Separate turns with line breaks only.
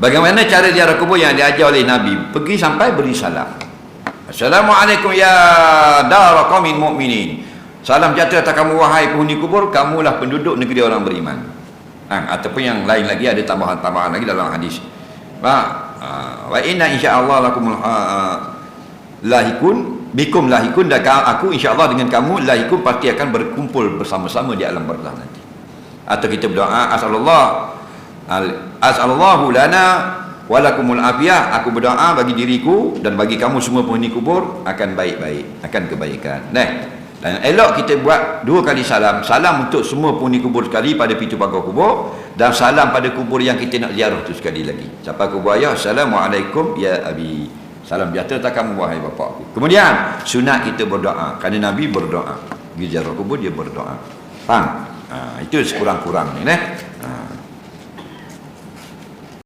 Bagaimana cara ziarah kubur yang diajar oleh Nabi? Pergi sampai beri salam. Assalamualaikum ya dar qaumin mu'minin. Salam jatuh atas kamu wahai penghuni kubur, kamulah penduduk negeri orang beriman. Ataupun yang lain lagi, ada tambahan-tambahan lagi dalam hadis. Wa inna insyaallah lakum lahikun bikum lahikun, dan aku insyaallah dengan kamu lahikun pasti akan berkumpul bersama-sama di alam barzakh nanti. Atau kita berdoa as'alullahu lana walakumul afiyah, aku berdoa bagi diriku dan bagi kamu semua penghuni kubur akan baik-baik, akan kebaikan. Dan elok kita buat 2 kali salam. Salam untuk semua penghuni kubur sekali pada pintu pagar kubur, dan salam pada kubur yang kita nak ziarah tu sekali lagi. Sampai kubur ayah, Assalamualaikum ya abi, salam sejahtera atas kamu wahai bapa aku. Kemudian sunat kita berdoa, kerana Nabi berdoa. Pergi ziarah kubur dia berdoa. Faham? Itu sekurang-kurangnya.